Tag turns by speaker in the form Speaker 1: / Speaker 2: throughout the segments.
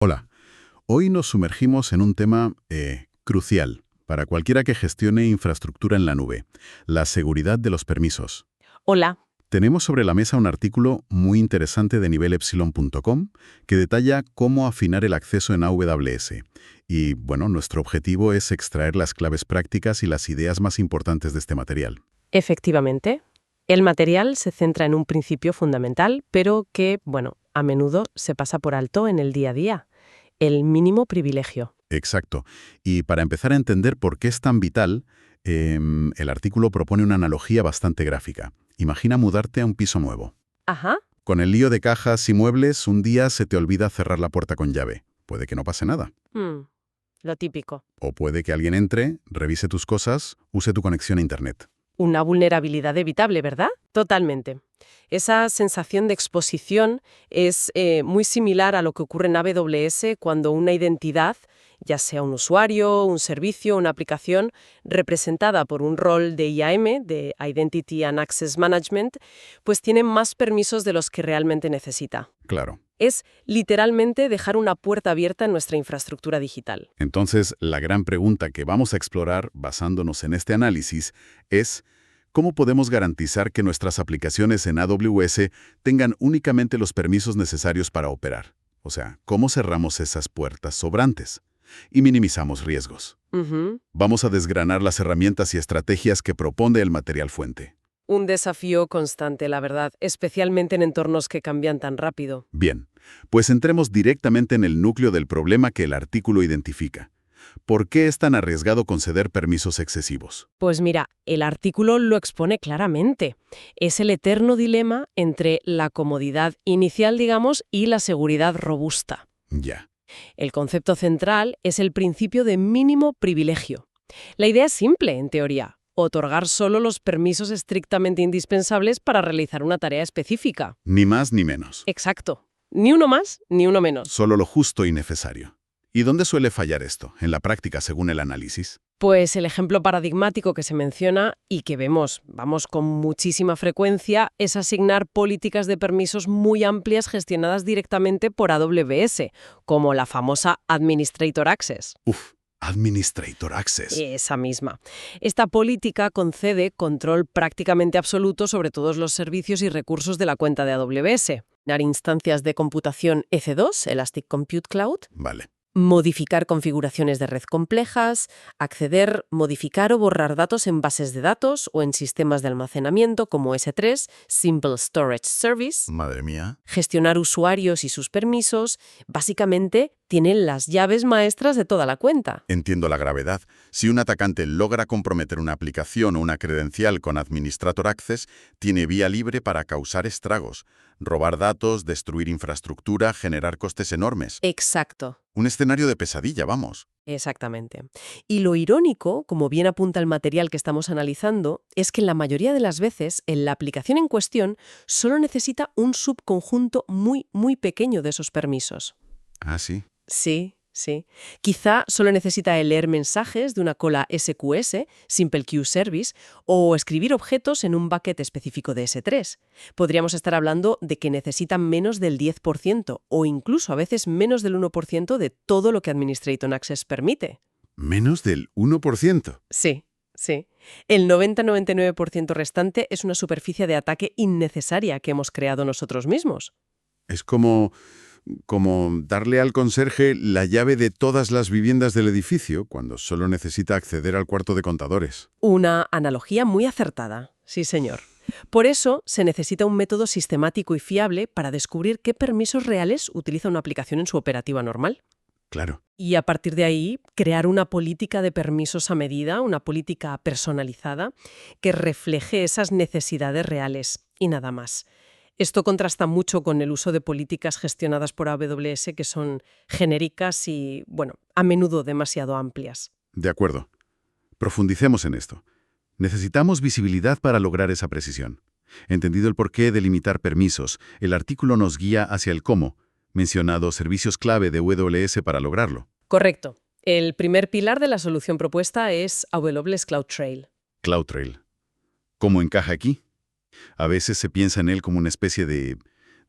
Speaker 1: Hola, hoy nos sumergimos en un tema crucial para cualquiera que gestione infraestructura en la nube, la seguridad de los permisos.
Speaker 2: Hola.
Speaker 1: Tenemos sobre la mesa un artículo muy interesante de nivelepsilon.com que detalla cómo afinar el acceso en AWS. Y, bueno, nuestro objetivo es extraer las claves prácticas y las ideas más importantes de este material.
Speaker 2: Efectivamente, el material se centra en un principio fundamental, pero que, a menudo se pasa por alto en el día a día: el mínimo privilegio.
Speaker 1: Exacto. Y para empezar a entender por qué es tan vital, el artículo propone una analogía bastante gráfica. Imagina mudarte a un piso nuevo.
Speaker 2: Ajá.
Speaker 1: Con el lío de cajas y muebles, un día se te olvida cerrar la puerta con llave. Puede que no pase nada.
Speaker 2: Mm, lo típico.
Speaker 1: O puede que alguien entre, revise tus cosas, use tu conexión a Internet.
Speaker 2: Una vulnerabilidad evitable, ¿verdad? Totalmente. Esa sensación de exposición es muy similar a lo que ocurre en AWS cuando una identidad, ya sea un usuario, un servicio, una aplicación, representada por un rol de IAM, de Identity and Access Management, pues tiene más permisos de los que realmente necesita.
Speaker 1: Claro.
Speaker 2: Es literalmente dejar una puerta abierta en nuestra infraestructura digital.
Speaker 1: Entonces, la gran pregunta que vamos a explorar, basándonos en este análisis, es ¿cómo podemos garantizar que nuestras aplicaciones en AWS tengan únicamente los permisos necesarios para operar? O sea, ¿cómo cerramos esas puertas sobrantes? Y minimizamos riesgos.
Speaker 2: Ujú.
Speaker 1: Vamos a desgranar las herramientas y estrategias que propone el material fuente.
Speaker 2: Un desafío constante, la verdad, especialmente en entornos que cambian tan rápido.
Speaker 1: Bien, pues entremos directamente en el núcleo del problema que el artículo identifica. ¿Por qué es tan arriesgado conceder permisos excesivos?
Speaker 2: Pues mira, el artículo lo expone claramente. Es el eterno dilema entre la comodidad inicial, digamos, y la seguridad robusta.
Speaker 1: Ya,
Speaker 2: El concepto central es el principio de mínimo privilegio. La idea es simple, en teoría: otorgar solo los permisos estrictamente indispensables para realizar una tarea específica.
Speaker 1: ni más ni menos.
Speaker 2: Exacto. Ni uno más, ni uno menos.
Speaker 1: Solo lo justo y necesario. ¿Y dónde suele fallar esto, en la práctica, según el análisis?
Speaker 2: Pues el ejemplo paradigmático que se menciona y que vemos, con muchísima frecuencia, es asignar políticas de permisos muy amplias gestionadas directamente por AWS, como la famosa Administrator Access.
Speaker 1: Administrator Access.
Speaker 2: Esa misma. Esta política concede control prácticamente absoluto sobre todos los servicios y recursos de la cuenta de AWS. Dar instancias de computación EC2, Elastic Compute Cloud,
Speaker 1: Vale.
Speaker 2: modificar configuraciones de red complejas, acceder, modificar o borrar datos en bases de datos o en sistemas de almacenamiento como S3, Simple Storage Service,
Speaker 1: Madre mía.
Speaker 2: gestionar usuarios y sus permisos. Básicamente, tienen las llaves maestras de toda la cuenta.
Speaker 1: Entiendo la gravedad. Si un atacante logra comprometer una aplicación o una credencial con Administrator Access, tiene vía libre para causar estragos, robar datos, destruir infraestructura, generar costes enormes.
Speaker 2: Exacto.
Speaker 1: Un escenario de pesadilla, vamos.
Speaker 2: Exactamente. Y lo irónico, como bien apunta el material que estamos analizando, es que en la mayoría de las veces, en la aplicación en cuestión, solo necesita un subconjunto muy, muy pequeño de esos permisos.
Speaker 1: Ah, sí.
Speaker 2: Sí, sí. Quizá solo necesita el leer mensajes de una cola SQS, Simple Queue Service, o escribir objetos en un bucket específico de S3. Podríamos estar hablando de que necesitan menos del 10% o incluso a veces menos del 1% de todo lo que Administrator Access permite.
Speaker 1: Menos del 1%.
Speaker 2: Sí, sí. El 90-99% restante es una superficie de ataque innecesaria que hemos creado nosotros mismos.
Speaker 1: Es como darle al conserje la llave de todas las viviendas del edificio cuando solo necesita acceder al cuarto de contadores.
Speaker 2: Una analogía muy acertada, sí señor. Por eso se necesita un método sistemático y fiable para descubrir qué permisos reales utiliza una aplicación en su operativa normal.
Speaker 1: Claro.
Speaker 2: Y a partir de ahí, crear una política de permisos a medida, una política personalizada, que refleje esas necesidades reales y nada más. Esto contrasta mucho con el uso de políticas gestionadas por AWS que son genéricas y, a menudo demasiado amplias.
Speaker 1: De acuerdo. Profundicemos en esto. Necesitamos visibilidad para lograr esa precisión. Entendido el porqué de limitar permisos, el artículo nos guía hacia el cómo, mencionado servicios clave de AWS para lograrlo.
Speaker 2: Correcto. El primer pilar de la solución propuesta es AWS CloudTrail.
Speaker 1: CloudTrail. ¿Cómo encaja aquí? A veces se piensa en él como una especie de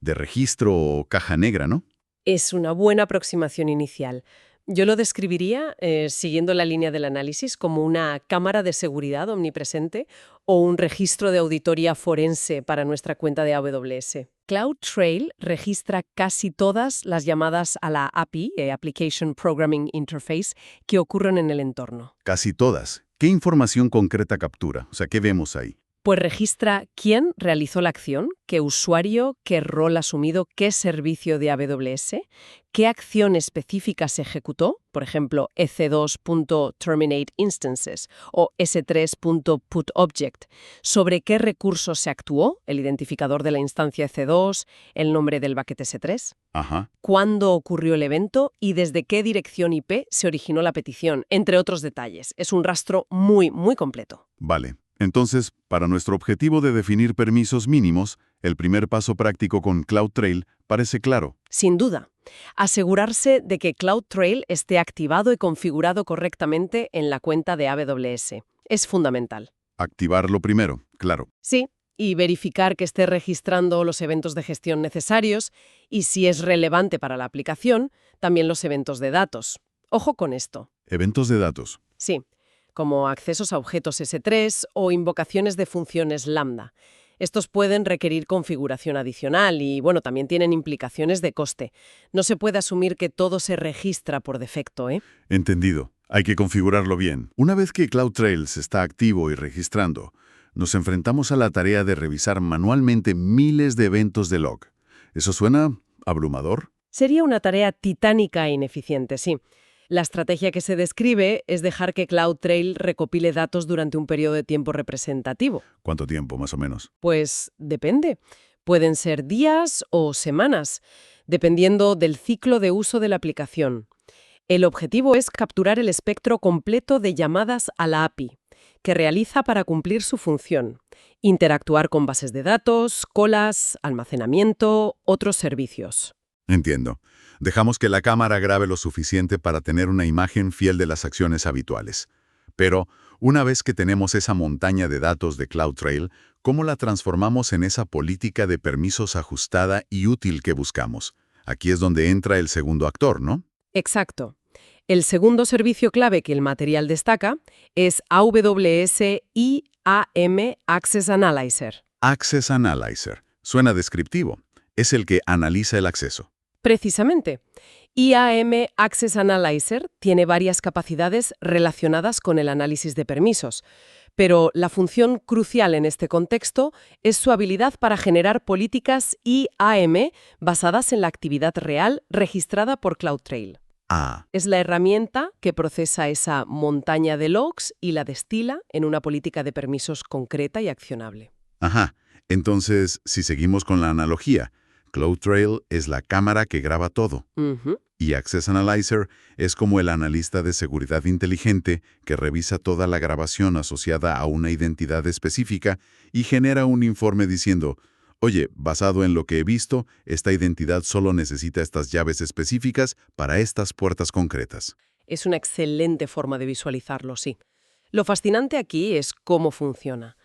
Speaker 1: registro o caja negra, ¿no?
Speaker 2: Es una buena aproximación inicial. Yo lo describiría, siguiendo la línea del análisis, como una cámara de seguridad omnipresente o un registro de auditoría forense para nuestra cuenta de AWS. CloudTrail registra casi todas las llamadas a la API, Application Programming Interface, que ocurren en el entorno.
Speaker 1: Casi todas. ¿Qué información concreta captura? O sea, ¿qué vemos ahí?
Speaker 2: Pues registra quién realizó la acción, qué usuario, qué rol asumido, qué servicio de AWS, qué acción específica se ejecutó, por ejemplo, ec2.terminate_instances o s3.putObject, sobre qué recursos se actuó, el identificador de la instancia ec2, el nombre del bucket s3,
Speaker 1: Ajá.
Speaker 2: cuándo ocurrió el evento y desde qué dirección IP se originó la petición, entre otros detalles. Es un rastro muy, muy completo.
Speaker 1: Vale. Entonces, para nuestro objetivo de definir permisos mínimos, el primer paso práctico con CloudTrail parece claro.
Speaker 2: Sin duda, asegurarse de que CloudTrail esté activado y configurado correctamente en la cuenta de AWS. Es fundamental.
Speaker 1: Activarlo primero, claro.
Speaker 2: Sí, y verificar que esté registrando los eventos de gestión necesarios y, si es relevante para la aplicación, también los eventos de datos. Ojo con esto.
Speaker 1: Eventos de datos.
Speaker 2: Sí, como accesos a objetos S3 o invocaciones de funciones lambda. Estos pueden requerir configuración adicional y, bueno, también tienen implicaciones de coste. No se puede asumir que todo se registra por defecto, ¿eh?
Speaker 1: Entendido. Hay que configurarlo bien. Una vez que CloudTrails está activo y registrando, nos enfrentamos a la tarea de revisar manualmente miles de eventos de log. ¿Eso suena abrumador?
Speaker 2: Sería una tarea titánica e ineficiente, sí. La estrategia que se describe es dejar que CloudTrail recopile datos durante un periodo de tiempo representativo.
Speaker 1: ¿Cuánto tiempo, más o menos?
Speaker 2: Pues depende. Pueden ser días o semanas, dependiendo del ciclo de uso de la aplicación. El objetivo es capturar el espectro completo de llamadas a la API, que realiza para cumplir su función. Interactuar con bases de datos, colas, almacenamiento, otros servicios.
Speaker 1: Entiendo. Dejamos que la cámara grabe lo suficiente para tener una imagen fiel de las acciones habituales. Pero, una vez que tenemos esa montaña de datos de CloudTrail, ¿cómo la transformamos en esa política de permisos ajustada y útil que buscamos? Aquí es donde entra el segundo actor, ¿no?
Speaker 2: Exacto. El segundo servicio clave que el material destaca es AWS IAM Access Analyzer.
Speaker 1: Access Analyzer. Suena descriptivo. Es el que analiza el acceso.
Speaker 2: Precisamente. IAM Access Analyzer tiene varias capacidades relacionadas con el análisis de permisos, pero la función crucial en este contexto es su habilidad para generar políticas IAM basadas en la actividad real registrada por CloudTrail.
Speaker 1: Ah,
Speaker 2: Es la herramienta que procesa esa montaña de logs y la destila en una política de permisos concreta y accionable.
Speaker 1: ajá. Entonces, si seguimos con la analogía, CloudTrail es la cámara que graba todo.
Speaker 2: Ujú.
Speaker 1: Y Access Analyzer es como el analista de seguridad inteligente que revisa toda la grabación asociada a una identidad específica y genera un informe diciendo, oye, basado en lo que he visto, esta identidad solo necesita estas llaves específicas para estas puertas concretas.
Speaker 2: Es una excelente forma de visualizarlo, sí. Lo fascinante aquí es cómo funciona.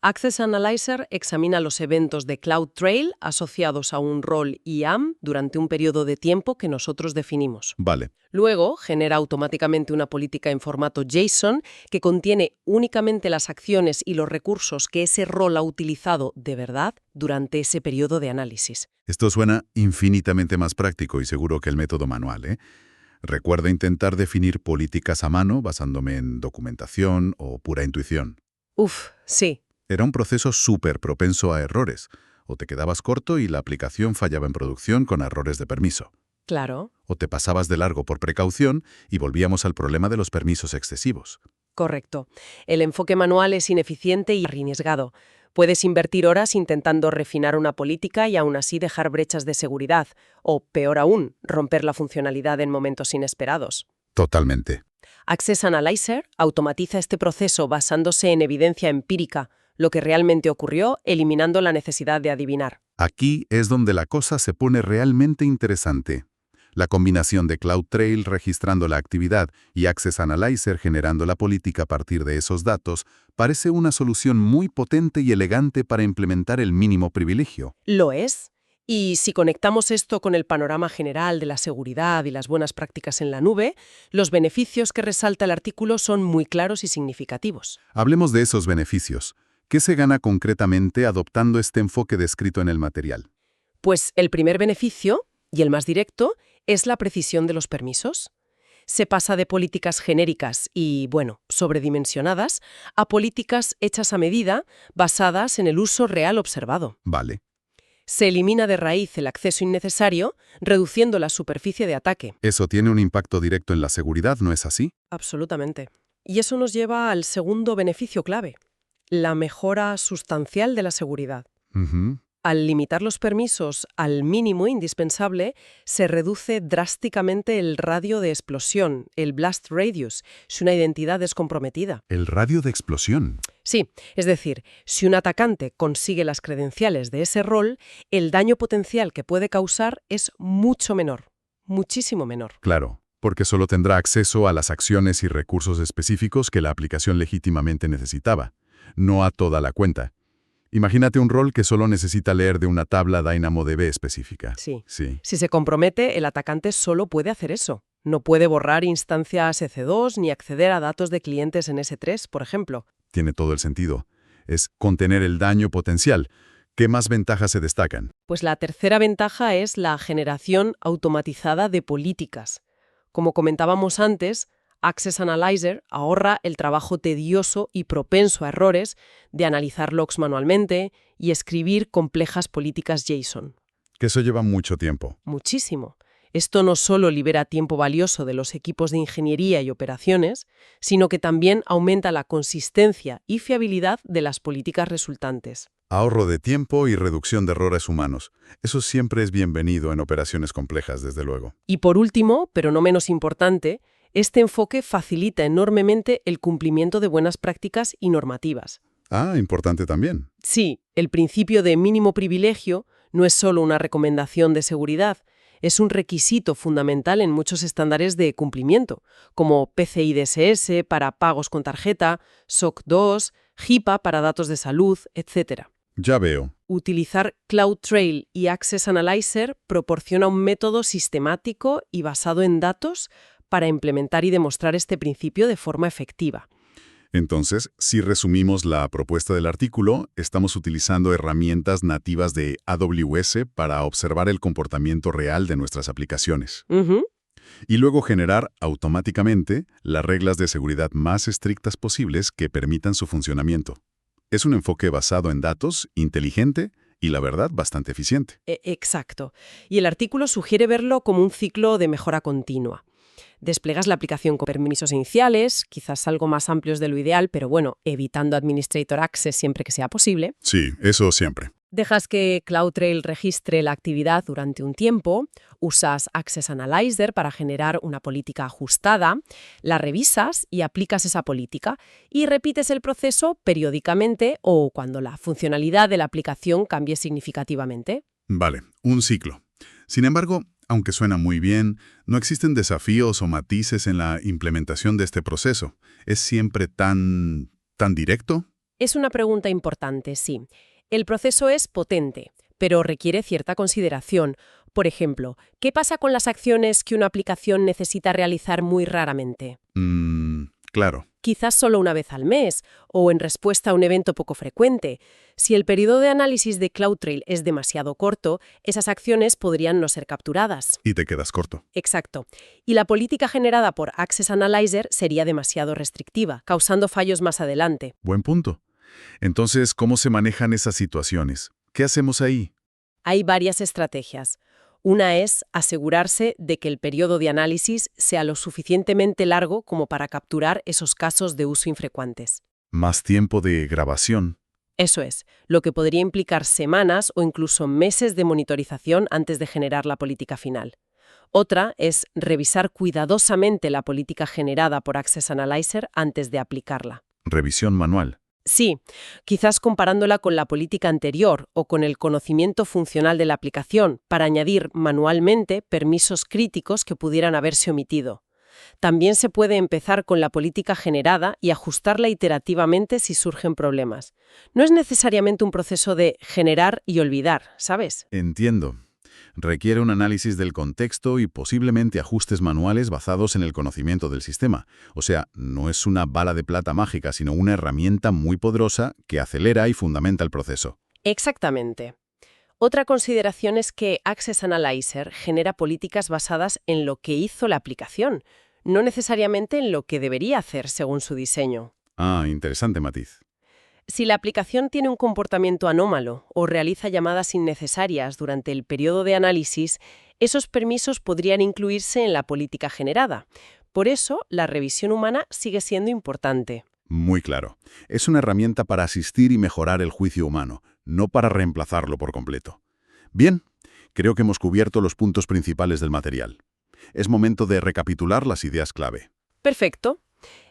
Speaker 2: Access Analyzer examina los eventos de CloudTrail asociados a un rol IAM durante un periodo de tiempo que nosotros definimos.
Speaker 1: Vale,
Speaker 2: Luego, genera automáticamente una política en formato JSON que contiene únicamente las acciones y los recursos que ese rol ha utilizado de verdad durante ese periodo de análisis.
Speaker 1: esto suena infinitamente más práctico y seguro que el método manual, ¿eh? Recuerda intentar definir políticas a mano basándome en documentación o pura intuición.
Speaker 2: Sí.
Speaker 1: Era un proceso súper propenso a errores. O te quedabas corto y la aplicación fallaba en producción con errores de permiso.
Speaker 2: Claro,
Speaker 1: O te pasabas de largo por precaución y volvíamos al problema de los permisos excesivos.
Speaker 2: correcto. El enfoque manual es ineficiente y arriesgado. Puedes invertir horas intentando refinar una política y aún así dejar brechas de seguridad, o, peor aún, romper la funcionalidad en momentos inesperados.
Speaker 1: Totalmente.
Speaker 2: Access Analyzer automatiza este proceso basándose en evidencia empírica, lo que realmente ocurrió, eliminando la necesidad de adivinar.
Speaker 1: Aquí es donde la cosa se pone realmente interesante. La combinación de CloudTrail registrando la actividad y Access Analyzer generando la política a partir de esos datos parece una solución muy potente y elegante para implementar el mínimo privilegio.
Speaker 2: Lo es, Y si conectamos esto con el panorama general de la seguridad y las buenas prácticas en la nube, los beneficios que resalta el artículo son muy claros y significativos.
Speaker 1: Hablemos de esos beneficios. ¿Qué se gana concretamente adoptando este enfoque descrito en el material?
Speaker 2: Pues el primer beneficio, y el más directo, es la precisión de los permisos. Se pasa de políticas genéricas y, sobredimensionadas, a políticas hechas a medida, basadas en el uso real observado.
Speaker 1: Vale.
Speaker 2: Se elimina de raíz el acceso innecesario, reduciendo la superficie de ataque.
Speaker 1: Eso tiene un impacto directo en la seguridad, ¿no es así?
Speaker 2: Absolutamente. Y eso nos lleva al segundo beneficio clave, la mejora sustancial de la seguridad.
Speaker 1: Ujú.
Speaker 2: Al limitar los permisos al mínimo indispensable, se reduce drásticamente el radio de explosión, el blast radius, si una identidad es comprometida.
Speaker 1: El radio de explosión.
Speaker 2: Sí, es decir, si un atacante consigue las credenciales de ese rol, el daño potencial que puede causar es mucho menor, muchísimo menor.
Speaker 1: Claro, porque solo tendrá acceso a las acciones y recursos específicos que la aplicación legítimamente necesitaba, no a toda la cuenta. Imagínate un rol que solo necesita leer de una tabla DynamoDB específica.
Speaker 2: Sí.
Speaker 1: Sí.
Speaker 2: Si se compromete, el atacante solo puede hacer eso. No puede borrar instancias EC2 ni acceder a datos de clientes en S3, por ejemplo.
Speaker 1: Tiene todo el sentido. Es contener el daño potencial. ¿Qué más ventajas se destacan?
Speaker 2: Pues la tercera ventaja es la generación automatizada de políticas. Como comentábamos antes, Access Analyzer ahorra el trabajo tedioso y propenso a errores de analizar logs manualmente y escribir complejas políticas JSON.
Speaker 1: Que eso lleva mucho tiempo.
Speaker 2: Muchísimo. Esto no solo libera tiempo valioso de los equipos de ingeniería y operaciones, sino que también aumenta la consistencia y fiabilidad de las políticas resultantes.
Speaker 1: Ahorro de tiempo y reducción de errores humanos. Eso siempre es bienvenido en operaciones complejas, desde luego.
Speaker 2: Y por último, pero no menos importante, este enfoque facilita enormemente el cumplimiento de buenas prácticas y normativas.
Speaker 1: Ah, importante también.
Speaker 2: Sí, el principio de mínimo privilegio no es solo una recomendación de seguridad, es un requisito fundamental en muchos estándares de cumplimiento, como PCI DSS para pagos con tarjeta, SOC 2, HIPAA para datos de salud, etc.
Speaker 1: Ya veo.
Speaker 2: Utilizar CloudTrail y Access Analyzer proporciona un método sistemático y basado en datos para implementar y demostrar este principio de forma efectiva.
Speaker 1: Entonces, si resumimos la propuesta del artículo, estamos utilizando herramientas nativas de AWS para observar el comportamiento real de nuestras aplicaciones.
Speaker 2: Ujú.
Speaker 1: Y luego generar automáticamente las reglas de seguridad más estrictas posibles que permitan su funcionamiento. Es un enfoque basado en datos, inteligente y, la verdad, bastante eficiente.
Speaker 2: Exacto. Y el artículo sugiere verlo como un ciclo de mejora continua. Desplegas la aplicación con permisos iniciales, quizás algo más amplios de lo ideal, pero evitando Administrator Access siempre que sea posible.
Speaker 1: Sí, eso siempre.
Speaker 2: Dejas que CloudTrail registre la actividad durante un tiempo, usas Access Analyzer para generar una política ajustada, la revisas y aplicas esa política y repites el proceso periódicamente o cuando la funcionalidad de la aplicación cambie significativamente.
Speaker 1: Vale, un ciclo. Sin embargo, aunque suena muy bien, no existen desafíos o matices en la implementación de este proceso. ¿Es siempre tan directo?
Speaker 2: Es una pregunta importante, sí. El proceso es potente, pero requiere cierta consideración. Por ejemplo, ¿qué pasa con las acciones que una aplicación necesita realizar muy raramente?
Speaker 1: Claro.
Speaker 2: Quizás solo una vez al mes, o en respuesta a un evento poco frecuente. Si el periodo de análisis de CloudTrail es demasiado corto, esas acciones podrían no ser capturadas.
Speaker 1: Y te quedas corto.
Speaker 2: Exacto. Y la política generada por Access Analyzer sería demasiado restrictiva, causando fallos más adelante.
Speaker 1: Buen punto. Entonces, ¿cómo se manejan esas situaciones? ¿Qué hacemos ahí?
Speaker 2: Hay varias estrategias. Una es asegurarse de que el periodo de análisis sea lo suficientemente largo como para capturar esos casos de uso infrecuentes.
Speaker 1: Más tiempo de grabación.
Speaker 2: Eso es, lo que podría implicar semanas o incluso meses de monitorización antes de generar la política final. Otra es revisar cuidadosamente la política generada por Access Analyzer antes de aplicarla.
Speaker 1: Revisión manual.
Speaker 2: Sí, quizás comparándola con la política anterior o con el conocimiento funcional de la aplicación para añadir manualmente permisos críticos que pudieran haberse omitido. También se puede empezar con la política generada y ajustarla iterativamente si surgen problemas. No es necesariamente un proceso de generar y olvidar, ¿sabes?
Speaker 1: Entiendo. Requiere un análisis del contexto y posiblemente ajustes manuales basados en el conocimiento del sistema. O sea, no es una bala de plata mágica, sino una herramienta muy poderosa que acelera y fundamenta el proceso.
Speaker 2: Exactamente. Otra consideración es que Access Analyzer genera políticas basadas en lo que hizo la aplicación, no necesariamente en lo que debería hacer según su diseño.
Speaker 1: Ah, interesante matiz.
Speaker 2: Si la aplicación tiene un comportamiento anómalo o realiza llamadas innecesarias durante el periodo de análisis, esos permisos podrían incluirse en la política generada. Por eso, la revisión humana sigue siendo importante.
Speaker 1: Muy claro. Es una herramienta para asistir y mejorar el juicio humano, no para reemplazarlo por completo. Bien, creo que hemos cubierto los puntos principales del material. Es momento de recapitular las ideas clave.
Speaker 2: Perfecto.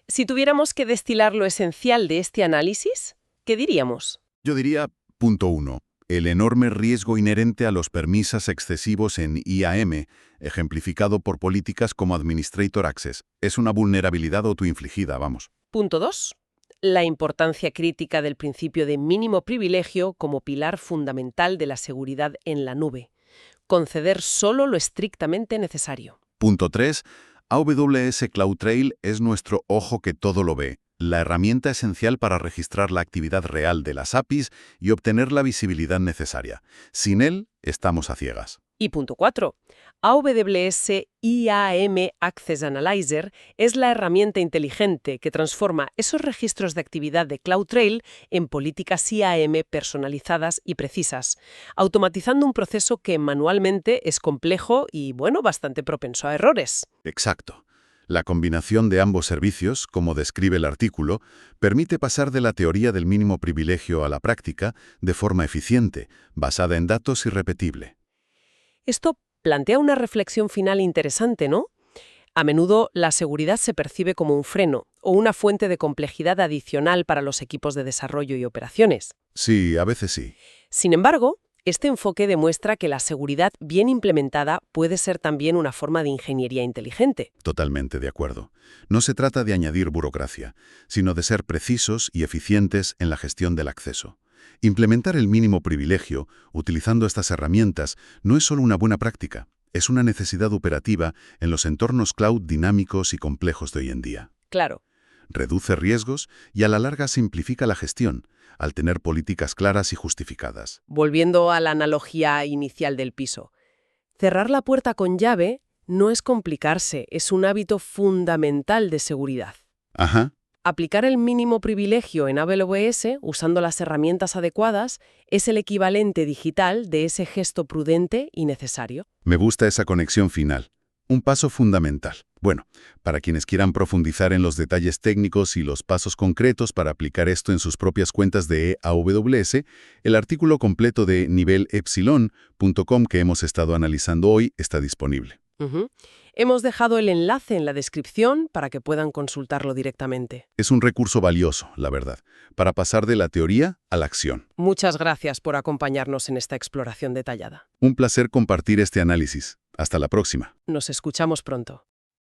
Speaker 2: Si tuviéramos que destilar lo esencial de este análisis, ¿qué diríamos?
Speaker 1: Yo diría, punto 1, el enorme riesgo inherente a los permisos excesivos en IAM, ejemplificado por políticas como Administrator Access. Es una vulnerabilidad autoinfligida, vamos.
Speaker 2: Punto 2. La importancia crítica del principio de mínimo privilegio como pilar fundamental de la seguridad en la nube. Conceder solo lo estrictamente necesario.
Speaker 1: Punto 3. AWS CloudTrail es nuestro ojo que todo lo ve, la herramienta esencial para registrar la actividad real de las APIs y obtener la visibilidad necesaria. Sin él, estamos a ciegas.
Speaker 2: Y punto 4. AWS IAM Access Analyzer es la herramienta inteligente que transforma esos registros de actividad de CloudTrail en políticas IAM personalizadas y precisas, automatizando un proceso que manualmente es complejo y, bastante propenso a errores.
Speaker 1: Exacto. La combinación de ambos servicios, como describe el artículo, permite pasar de la teoría del mínimo privilegio a la práctica de forma eficiente, basada en datos y repetible.
Speaker 2: Esto plantea una reflexión final interesante, ¿no? A menudo la seguridad se percibe como un freno o una fuente de complejidad adicional para los equipos de desarrollo y operaciones.
Speaker 1: Sí, a veces sí.
Speaker 2: Sin embargo, este enfoque demuestra que la seguridad bien implementada puede ser también una forma de ingeniería inteligente.
Speaker 1: Totalmente de acuerdo. No se trata de añadir burocracia, sino de ser precisos y eficientes en la gestión del acceso. Implementar el mínimo privilegio, utilizando estas herramientas, no es solo una buena práctica, es una necesidad operativa en los entornos cloud dinámicos y complejos de hoy en día.
Speaker 2: Claro.
Speaker 1: Reduce riesgos y a la larga simplifica la gestión, al tener políticas claras y justificadas.
Speaker 2: Volviendo a la analogía inicial del piso. Cerrar la puerta con llave no es complicarse, es un hábito fundamental de seguridad.
Speaker 1: Ajá.
Speaker 2: Aplicar el mínimo privilegio en AWS, usando las herramientas adecuadas, es el equivalente digital de ese gesto prudente y necesario.
Speaker 1: Me gusta esa conexión final. Un paso fundamental. Bueno, para quienes quieran profundizar en los detalles técnicos y los pasos concretos para aplicar esto en sus propias cuentas de AWS, el artículo completo de nivelepsilon.com que hemos estado analizando hoy está disponible.
Speaker 2: Hemos dejado el enlace en la descripción para que puedan consultarlo directamente.
Speaker 1: Es un recurso valioso, la verdad, para pasar de la teoría a la acción.
Speaker 2: Muchas gracias por acompañarnos en esta exploración detallada.
Speaker 1: Un placer compartir este análisis. Hasta la próxima.
Speaker 2: Nos escuchamos pronto.